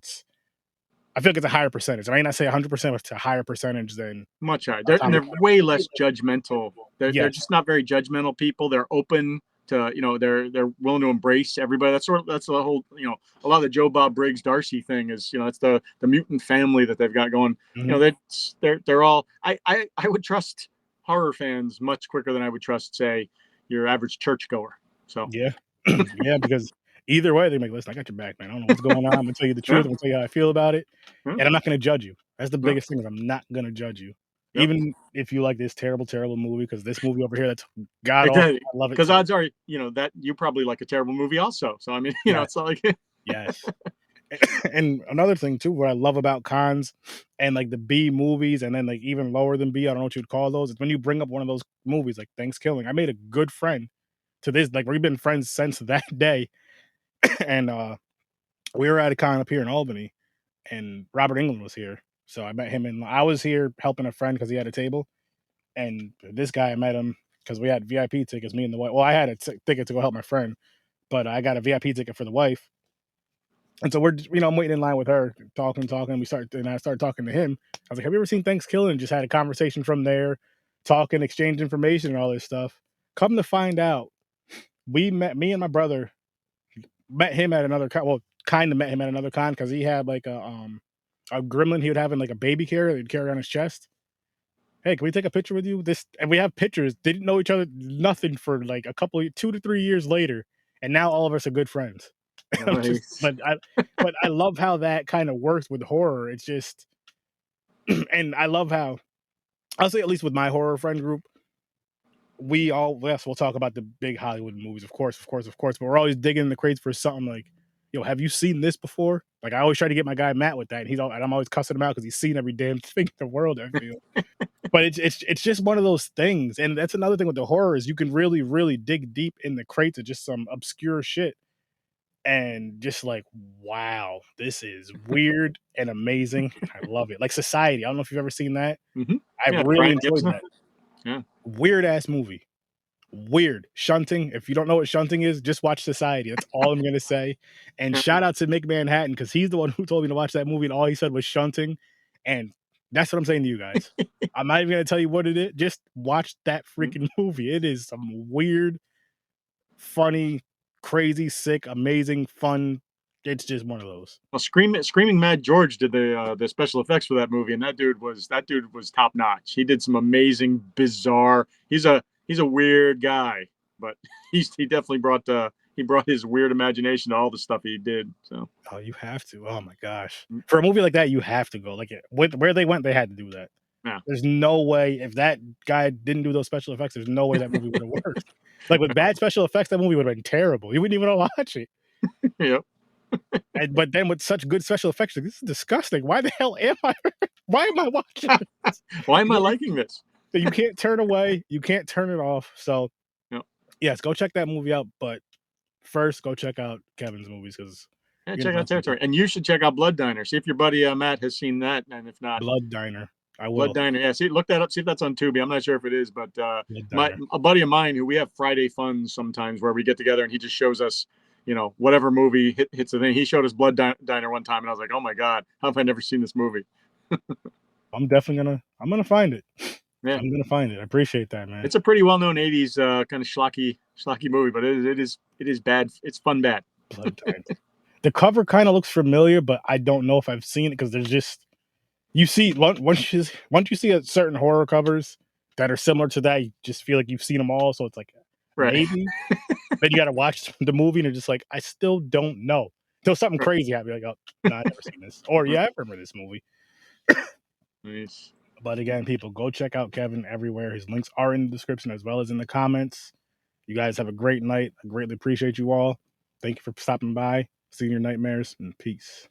feel like it's a higher percentage. I may not say 100%, but it's a higher percentage than much higher. They're way less judgmental. They're just not very judgmental people. They're open to, they're willing to embrace everybody. That's the whole, a lot of the Joe Bob Briggs Darcy thing is, it's the mutant family that they've got going. Mm-hmm. They're all. I would trust horror fans much quicker than I would trust, say, your average churchgoer. So yeah, yeah, because either way, they're like, listen, I got your back, man. I don't know what's going on. I'm gonna tell you the truth. I'm gonna tell you how I feel about it, and I'm not gonna judge you. That's the biggest thing, is I'm not gonna judge you. Even if you like this terrible, terrible movie, because this movie over here, that's god awful. I love it. Because odds are, that you probably like a terrible movie also. So I mean, it's not like yes. And another thing too, what I love about cons and like the B movies, and then like even lower than B, I don't know what you'd call those. It's when you bring up one of those movies like Thanksgiving. I made a good friend to this, like we've been friends since that day. And we were at a con up here in Albany, and Robert Englund was here. So I met him, and I was here helping a friend because he had a table. And this guy, I met him because we had VIP tickets, me and the wife. Well, I had a ticket to go help my friend, but I got a VIP ticket for the wife. And so we're, you know, I'm waiting in line with her, talking. And I started talking to him. I was like, "Have you ever seen Thanksgiving?" And just had a conversation from there, talking, exchange information, and all this stuff. Come to find out, me and my brother met him at another con. Well, kind of met him at another con because he had like a gremlin he would have in like a baby carrier that he'd carry on his chest. Hey, can we take a picture with you? This, and we have pictures. Didn't know each other, nothing for like a couple, 2 to 3 years later, and now all of us are good friends. Nice. But I love how that kind of works with horror. It's just, and I love how, I'll say, at least with my horror friend group, we all, yes, we'll talk about the big Hollywood movies, of course, but we're always digging in the crates for something like, yo, have you seen this before? Like I always try to get my guy Matt with that, and and I'm always cussing him out because he's seen every damn thing in the world, I feel. But it's just one of those things, and that's another thing with the horror is you can really, really dig deep in the crates of just some obscure shit, and just like, wow, this is weird and amazing. I love it. Like Society. I don't know if you've ever seen that. Mm-hmm. I Yeah, really Brian enjoyed Gibson. that. Yeah. Weird ass movie. Weird. Shunting. If you don't know what shunting is, just watch Society. That's all I'm gonna say. And Yeah. shout out to Mick Manhattan because he's the one who told me to watch that movie, and all he said was shunting. And that's what I'm saying to you guys. I'm not even gonna tell you what it is. Just watch that freaking movie. It is some weird, funny, crazy, sick, amazing, fun. It's just one of those. Well, Screaming Mad George did the special effects for that movie, and that dude was top notch. He did some amazing, bizarre. He's a weird guy, but he definitely brought his weird imagination to all the stuff he did. So Oh, you have to. Oh my gosh. For a movie like that, you have to go. Like where they went, they had to do that. yeah, There's no way if that guy didn't do those special effects, there's no way that movie would have worked. Like with bad special effects, that movie would have been terrible. You wouldn't even want to watch it. yep. But then with such good special effects, like, this is disgusting. Why the hell am I? Why am I watching this? Why am I liking this? So you can't turn away. You can't turn it off. So Yep. yes, go check that movie out. But first, go check out Kevin's movies because Check out Territory, and you should check out Blood Diner. See if your buddy Matt has seen that, and if not, Blood Diner. I will. Blood Diner. Yeah, see, look that up. See if that's on Tubi. I'm not sure if it is, but a buddy of mine who we have Friday funs sometimes where we get together and he just shows us, you know, whatever movie hits the thing. He showed us Blood Diner one time, and I was like, oh my god, how have I never seen this movie? I'm definitely gonna find it. Yeah, I'm gonna find it. I appreciate that, man. it's a pretty well known '80s kind of schlocky movie, but it is bad. It's fun bad. Blood Diner. The cover kind of looks familiar, but I don't know if I've seen it because there's just, you see, once you see a certain horror covers that are similar to that, you just feel like you've seen them all. So it's like, Right. maybe. Then you got to watch the movie and you're just like, I still don't know. Till something crazy happens, like, oh, no, I've never seen this. Or yeah, I remember this movie. Nice. But again, people, go check out Kevin everywhere. His links are in the description as well as in the comments. You guys have a great night. I greatly appreciate you all. Thank you for stopping by, seeing your nightmares, and peace.